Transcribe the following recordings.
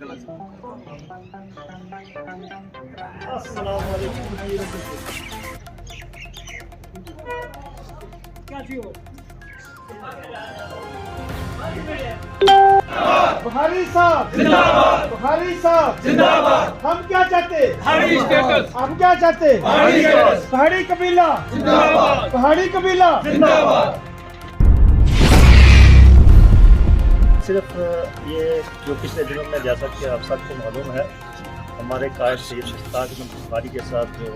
बुखारी साहब जिंदाबाद, बुखारी साहब जिंदाबाद। हम क्या चाहते? हम क्या चाहते? पहाड़ी कबीला जिंदाबाद, पहाड़ी कबीला जिंदाबाद। सिर्फ ये जो पिछले दिनों में, जैसा कि आप सबको मालूम है, हमारे कायद सैयद मुश्ताक अहमद बुखारी के साथ जो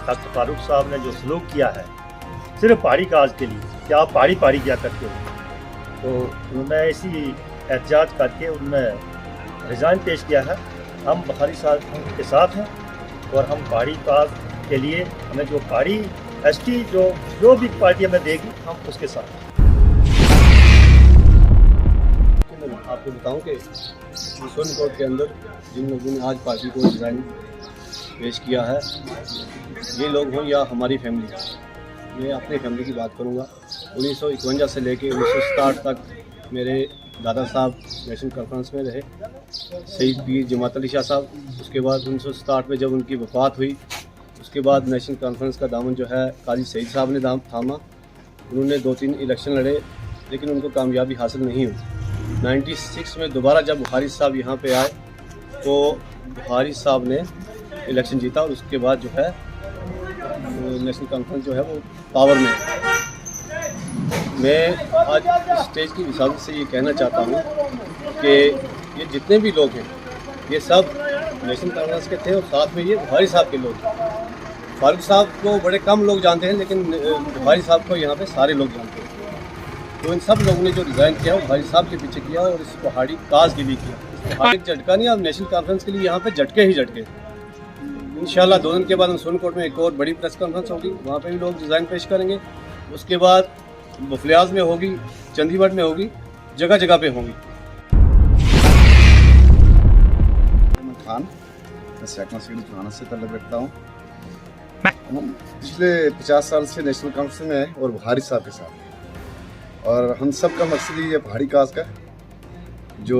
डॉक्टर फारूक साहब ने जो सलूक किया है सिर्फ पहाड़ी काज के लिए, क्या आप पहाड़ी किया करते हो, तो उन्होंने इसी एहतजाज करके उनमें रिज़ाइन पेश किया है। हम बुखारी साहब के साथ हैं और हम पहाड़ी काज के लिए, हमें जो पहाड़ी एसटी जो भी पार्टी हमें देगी, हम उसके साथ हैं। आपको बताऊं कि सुप्रीम कोर्ट के अंदर जिन लोगों ने आज पार्टी को डिज़ाइन पेश किया है, ये लोग हों या हमारी फैमिली, मैं अपनी फैमिली की बात करूंगा। 1951 से लेके 1967 तक मेरे दादा साहब नेशनल कॉन्फ्रेंस में रहे, शहीद पीर जमात अली शाह साहब। उसके बाद 1967 में जब उनकी वफ़ात हुई, उसके बाद नेशनल कॉन्फ्रेंस का दामन जो है काजी सईद साहब ने थामा। उन्होंने 2-3 इलेक्शन लड़े, लेकिन उनको कामयाबी हासिल नहीं हुई। 96 में दोबारा जब बुखारी साहब यहाँ पे आए तो बुखारी साहब ने इलेक्शन जीता और उसके बाद जो है नेशनल कॉन्फ्रेंस जो है वो पावर में। मैं आज स्टेज की विसावत से ये कहना चाहता हूँ कि ये जितने भी लोग हैं ये सब नेशनल कॉन्फ्रेंस के थे और साथ में ये बुखारी साहब के लोग हैं। फारूक साहब को बड़े कम लोग जानते हैं, लेकिन बुखारी साहब को यहाँ पे सारे लोग जानते हैं। तो इन सब लोगों ने जो रिज़ाइन किया वो भाई साहब के पीछे किया और इस पहाड़ी काज के लिए किया। पहाड़ी झटका नहीं, अब नेशनल कॉन्फ्रेंस के लिए यहाँ पे झटके ही झटके। इंशाल्लाह 2 दिन के बाद सुप्रीम कोर्ट में एक और बड़ी प्रेस कॉन्फ्रेंस होगी, वहाँ पे भी लोग डिज़ाइन पेश करेंगे। उसके बाद मुफलियाज में होगी, चंडीगढ़ में होगी, जगह जगह पे होंगी। खान, मैं सैकड़ा सीट थाना से तल्लुक़ रखता हूँ। हम पिछले 50 साल से नेशनल कॉन्फ्रेंस में हैं और बुखारी साहब के साथ, और हम सब का मकसद ये पहाड़ी काज का, जो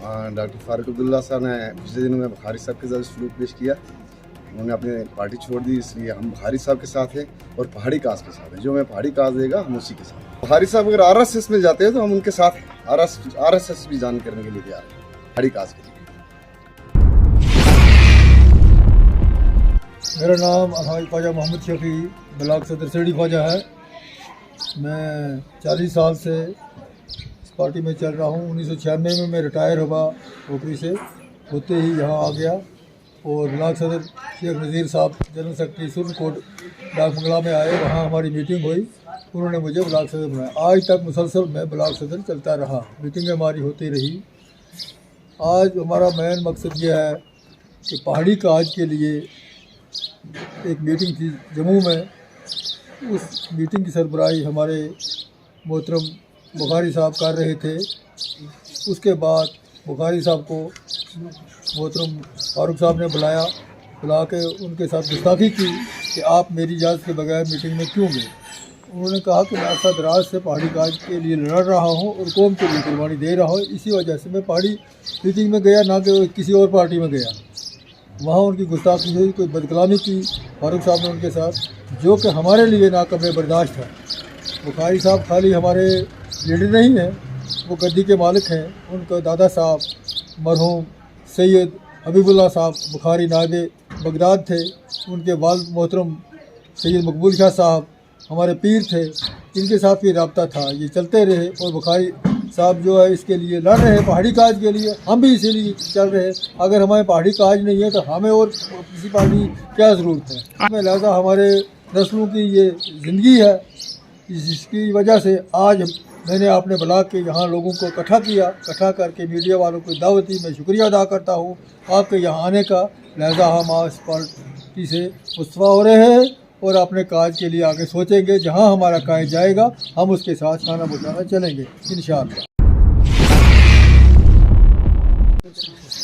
डॉक्टर फारूक अब्दुल्ला साहब ने पिछले दिनों में बुखारी साहब के साथ सलूक पेश किया। उन्होंने अपनी पार्टी छोड़ दी, इसलिए हम बुखारी साहब के साथ हैं और पहाड़ी काज के साथ हैं। जो हमें पहाड़ी काज देगा हम उसी के साथ। बुखारी साहब अगर RSS में जाते हैं तो हम उनके साथ RSS भी ज्वाइन करने के लिए तैयार हैं पहाड़ी काज के लिए। मेरा नाम अलहाज ख्वाजा मोहम्मद शफी ब्लॉक सदर सेड़ी ख्वाजा है। मैं 40 साल से इस पार्टी में चल रहा हूँ। 1996 में मैं रिटायर हुआ नौकरी से, होते ही यहाँ आ गया और ब्लॉक सदर शेख नज़ीर साहब जनरल सेक्रेटरी सुप्रीम कोर्ट डाक बंगला में आए, वहाँ हमारी मीटिंग हुई, उन्होंने मुझे ब्लॉक सदर बनाया। आज तक मुसलसल मैं ब्लॉक सदर चलता रहा, मीटिंगें हमारी होती रही। आज हमारा मेन मकसद ये है कि पहाड़ी काज के लिए एक मीटिंग थी जम्मू में, उस मीटिंग की सरबराही हमारे मोहतरम बुखारी साहब कर रहे थे। उसके बाद बुखारी साहब को मोहतरम फारूक साहब ने बुला के उनके साथ गुस्ताखी की कि आप मेरी इजाज़त के बगैर मीटिंग में क्यों गए। उन्होंने कहा कि मैं अरसा दराज से पहाड़ी काज के लिए लड़ रहा हूँ और कौम के लिए कुर्बानी दे रहा हूँ, इसी वजह से मैं पहाड़ी मीटिंग में गया, ना कि किसी और पार्टी में गया। वहाँ उनकी गुस्ताखी हुई, कोई बदकलामी की फारूक साहब ने उनके साथ, जो कि हमारे लिए नाकाबिल बर्दाश्त है। बुखारी साहब खाली हमारे लीडर नहीं हैं, वो गद्दी के मालिक हैं। उनका दादा साहब मरहूम सैयद हबीबुल्लाह साहब बुखारी नायबे बगदाद थे, उनके वालिद मोहतरम सैयद मकबूल शाह साहब हमारे पीर थे, इनके साथ भी रब्ता था। ये चलते रहे और बुखारी साहब जो है इसके लिए लड़ रहे हैं, पहाड़ी काज के लिए। हम भी इसीलिए चल रहे हैं। अगर हमारे पहाड़ी काज नहीं है तो हमें और किसी पार्टी क्या ज़रूरत है। हमें लिहाजा हमारे नस्लों की ये ज़िंदगी है, जिसकी वजह से आज मैंने अपने ब्लॉक के यहाँ लोगों को इकट्ठा करके मीडिया वालों को दावत दी। मैं शुक्रिया अदा करता हूँ आपके यहाँ आने का। लिहाजा हम आज पार्टी से मुस्तफ़ा हो रहे हैं और अपने काज के लिए आगे सोचेंगे। जहाँ हमारा काज जाएगा हम उसके साथ खाना बुझाना चलेंगे इंशाअल्लाह।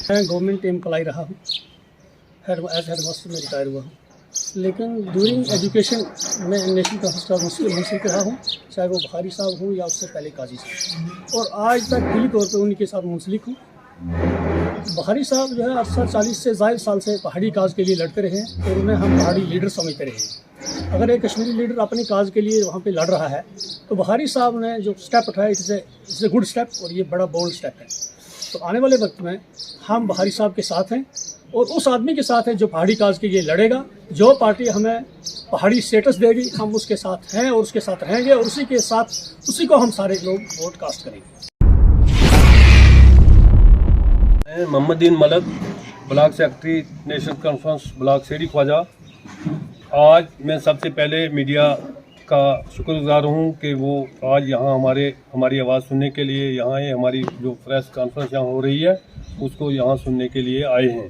मैं गवर्नमेंट एम्प्लॉय रहा हूँ, हेड मास्टर में रिटायर हुआ हूँ। लेकिन ड्यूरिंग एजुकेशन मैं नेशनल कॉन्फ्रेंस का मुंसलिक रहा हूँ, चाहे वो बुखारी साहब हूँ या उससे पहले काजी साहब, और आज तक दिली तौर पर उन्हीं के साथ मुंसलिक हूँ। बुखारी साहब जो है 40 से ज़ायद साल से पहाड़ी काज के लिए लड़ते रहे हैं और उन्हें हम पहाड़ी लीडर समझते रहे। अगर एक कश्मीरी लीडर अपने काज के लिए वहाँ पे लड़ रहा है तो बुखारी साहब ने जो स्टेप उठाया इट्स ए गुड स्टेप और ये बड़ा बोल्ड स्टेप है। तो आने वाले वक्त में हम बुखारी साहब के साथ हैं और उस आदमी के साथ हैं जो पहाड़ी काज के लिए लड़ेगा। जो पार्टी हमें पहाड़ी स्टेटस देगी हम उसके साथ हैं और उसके साथ रहेंगे और उसी को हम सारे लोग वोट कास्ट करेंगे। मैं Mohammadin Malak, block secretary National Conference block Seri Khwaja. आज मैं सबसे पहले मीडिया का शुक्रगुजार हूँ कि वो आज यहाँ हमारी आवाज़ सुनने के लिए यहाँ आए। हमारी जो प्रेस कॉन्फ्रेंस यहाँ हो रही है उसको यहाँ सुनने के लिए आए हैं।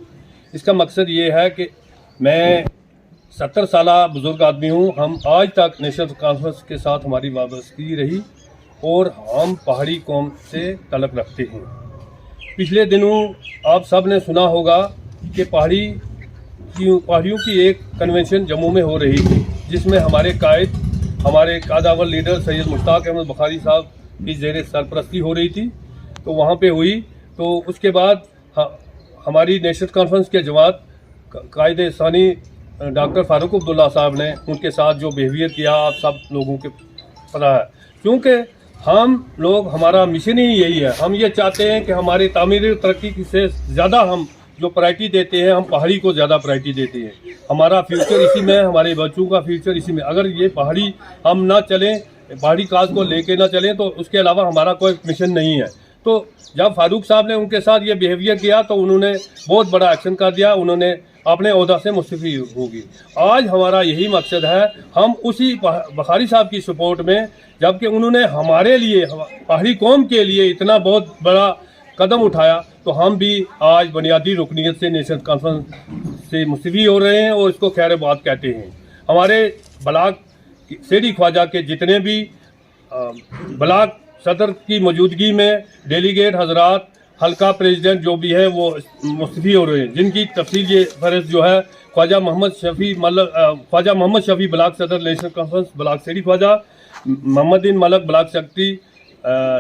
इसका मकसद ये है कि मैं 70 साल बुज़ुर्ग आदमी हूँ। हम आज तक नेशनल कॉन्फ्रेंस के साथ हमारी वाबस्तगी रही और हम पहाड़ी कौम से तल्लुक़ रखते हैं। पिछले दिनों आप सब ने सुना होगा कि पहाड़ियों की एक कन्वेंशन जम्मू में हो रही थी जिसमें हमारे कादावर लीडर सैयद मुश्ताक अहमद बुखारी साहब की ज़ेर सरपरस्ती हो रही थी। तो वहाँ पे हुई। तो उसके बाद हमारी नेशनल कॉन्फ्रेंस के जमात कायदे सानी डॉक्टर फारूक अब्दुल्ला साहब ने उनके साथ जो बिहेवियर किया आप सब लोगों के पता है। क्योंकि हम लोग, हमारा मिशन ही यही है, हम ये चाहते हैं कि हमारी तामीर तरक्की से ज़्यादा हम जो प्रायोरिटी देते हैं हम पहाड़ी को ज़्यादा प्रायोरिटी देते हैं। हमारा फ्यूचर इसी में है, हमारे बच्चों का फ्यूचर इसी में। अगर ये पहाड़ी हम ना चलें, पहाड़ी काज को लेके ना चलें तो उसके अलावा हमारा कोई मिशन नहीं है। तो जब फारूक साहब ने उनके साथ ये बिहेवियर किया तो उन्होंने बहुत बड़ा एक्शन कर दिया, उन्होंने अपने ओहदा से मुस्तफ़ी होगी। आज हमारा यही मकसद है, हम उसी बुखारी साहब की सपोर्ट में, जबकि उन्होंने हमारे लिए, पहाड़ी कौम के लिए इतना बहुत बड़ा कदम उठाया, तो हम भी आज बुनियादी रुकनीत से नेशनल कॉन्फ्रेंस से मुस्तफ़ी हो रहे हैं और इसको खैर बात कहते हैं। हमारे ब्लॉक सेरी ख्वाजा के जितने भी ब्लॉक सदर की मौजूदगी में डेलीगेट हजरात, हल्का प्रेसिडेंट जो भी है वो मुस्तफ़ी हो रहे हैं, जिनकी तफसील ये फहरिस्त जो है ख्वाजा मोहम्मद शफी ब्लॉक सदर national Conference block Seri Khwaja, Mohammedan Malak block secretary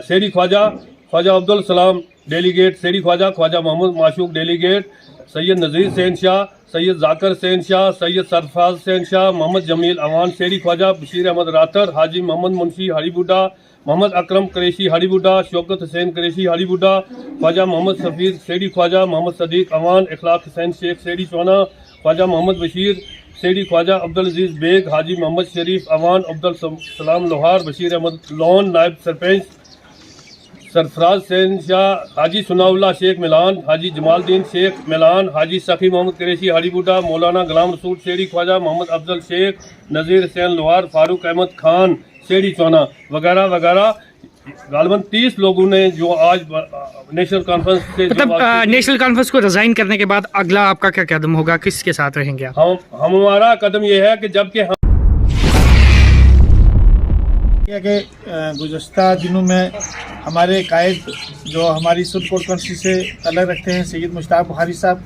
सेरी ख्वाजा, ख्वाजा अब्दुल सलाम डेलीगेट सेरी ख्वाजा, ख्वाजा मोहम्मद माशूक डेलीगेट, सैयद नज़ीर सैन शाह, सैयद जाकर सैन शाह, सैयद सरफराज सैन शाह, मोहम्मद जमील अवान सेरी ख्वाजा, बशीर अहमद रातर, हाजी मोहम्मद मुंशी हारीबुड्डा, मोहम्मद अकरम कुरैशी हारीबुड्डा, शौकत हुसैन कुरैशी हारीबुड्डा, ख्वाजा मोहम्मद सफ़ीर सेरी ख्वाजा, मोहम्मद सदीक अवान, इखलाक हुसैन शेख सेरी चौना, ख्वाजा मोहम्मद बशीर सेरी ख्वाजा, अब्दुल अजीज़ बेग, हाजी मोहम्मद शरीफ अवान, अब्दुल सलाम लोहार, बशीर अहमद लोन नायब सरपंच, सरफराज सैन शाह, हाजी सुनाउल्ला शेख मिलान, हाजी जमालदीन शेख मिलान, हाजी सखी मोहम्मद कुरैशी हारीबुड्डा, मौलाना गुलाम रसूल सेरी ख्वाजा, मोहम्मद अफजल शेख, नज़ीर हुसैन लोहार, फारूक अहमद खान सेरी चौना वगैरह वगैरह। गालबन 30 लोगों ने जो आज नेशनल कॉन्फ्रेंस से, मतलब नेशनल कॉन्फ्रेंस को रिजाइन करने के बाद अगला आपका क्या कदम होगा, किसके साथ रहेंगे आप? हमारा कदम यह है कि जबकि हम गुज़श्ता दिनों में हमारे कायद जो हमारी सुरकोट कॉन्स्टिट्यूंसी से तल्लुक़ रखते हैं सैयद मुश्ताक बुखारी साहब,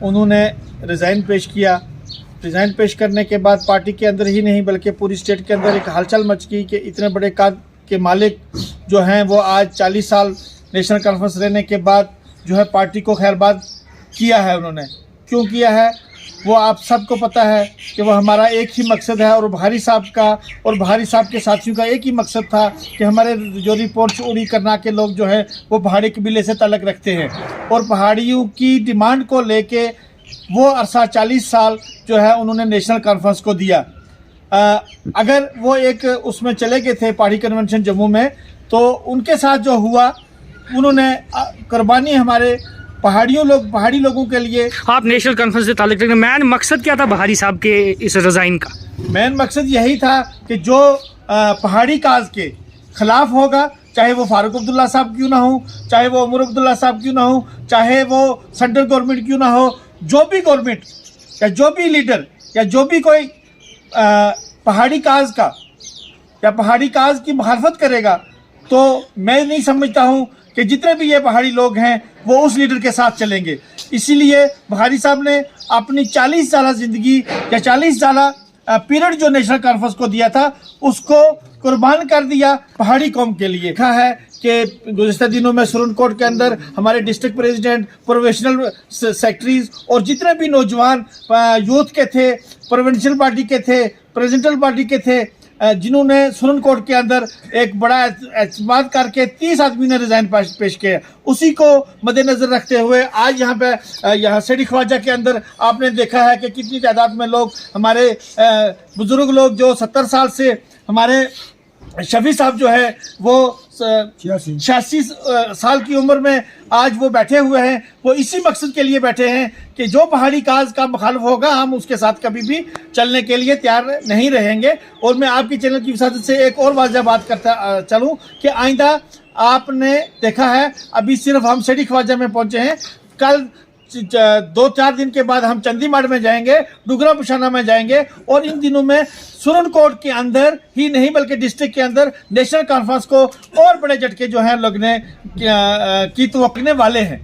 उन्होंने रिज़ाइन पेश किया। रिज़ाइन पेश करने के बाद पार्टी के अंदर ही नहीं बल्कि पूरी स्टेट के अंदर एक हलचल मच गई कि इतने बड़े काद के मालिक जो हैं वो आज 40 साल नेशनल कॉन्फ्रेंस रहने के बाद जो है पार्टी को खैरबाद किया है। उन्होंने क्यों किया है वो आप सबको पता है कि वो हमारा एक ही मकसद है और बुखारी साहब का और बुखारी साहब के साथियों का एक ही मकसद था कि हमारे जो रिपोर्ट उड़ी करना के लोग जो है वो पहाड़ी कबीले से तल्लुक़ रखते हैं और पहाड़ियों की डिमांड को लेके वो अरसा 40 साल जो है उन्होंने नेशनल कॉन्फ्रेंस को दिया। अगर वो एक उसमें चले गए थे पहाड़ी कन्वेंशन जम्मू में, तो उनके साथ जो हुआ उन्होंने कुर्बानी हमारे पहाड़ी लोगों के लिए। आप नेशनल कॉन्फ्रेंस से ताल्लुक़ रखते हैं, मैन मकसद क्या था बुखारी साहब के इस रिज़ाइन का? मेन मकसद यही था कि जो पहाड़ी काज के खिलाफ होगा, चाहे वो फारूक अब्दुल्ला साहब क्यों ना हो, चाहे वो उमर अब्दुल्ला साहब क्यों ना हो, चाहे वो सेंट्रल गवर्नमेंट क्यों ना हो, जो भी गवर्नमेंट या जो भी लीडर या जो भी कोई पहाड़ी काज का या पहाड़ी काज की मुखालफत करेगा, तो मैं नहीं समझता हूँ कि जितने भी ये पहाड़ी लोग हैं वो उस लीडर के साथ चलेंगे। इसीलिए बुखारी साहब ने अपनी 40 साल जिंदगी या 40 साल पीरियड जो नेशनल कॉन्फ्रेंस को दिया था उसको कुर्बान कर दिया पहाड़ी कौम के लिए। कहा है कि गुज़िश्ता दिनों में सुरनकोट के अंदर हमारे डिस्ट्रिक्ट प्रेसिडेंट, प्रोविंशियल सेक्रेटरीज और जितने भी नौजवान यूथ के थे, प्रोविंशियल पार्टी के थे, प्रेसिडेंशियल पार्टी के थे, जिन्होंने सुरनकोट के अंदर एक बड़ा एतमाद करके 30 आदमी ने रिजाइन पेश किया, उसी को मद्देनजर रखते हुए आज यहाँ सेठी ख्वाजा के अंदर आपने देखा है कि कितनी तादाद में लोग, हमारे बुजुर्ग लोग जो 70 साल से, हमारे शफी साहब जो है वो 86 साल की उम्र में आज वो बैठे हुए हैं। वो इसी मकसद के लिए बैठे हैं कि जो पहाड़ी काज का मुखालिफ होगा हम उसके साथ कभी भी चलने के लिए तैयार नहीं रहेंगे। और मैं आपकी चैनल की वसादत से एक और वाज़ह बात करता चलूँ कि आइंदा आपने देखा है अभी सिर्फ हम सेठी ख्वाजा में पहुँचे हैं, कल 2-4 दिन के बाद हम चंदीमाड़ में जाएंगे, डुगरा पुशाना में जाएंगे और इन दिनों में सुरनकोट के अंदर ही नहीं बल्कि डिस्ट्रिक्ट के अंदर नेशनल कॉन्फ्रेंस को और बड़े झटके जो हैं लगने की तो वाले हैं।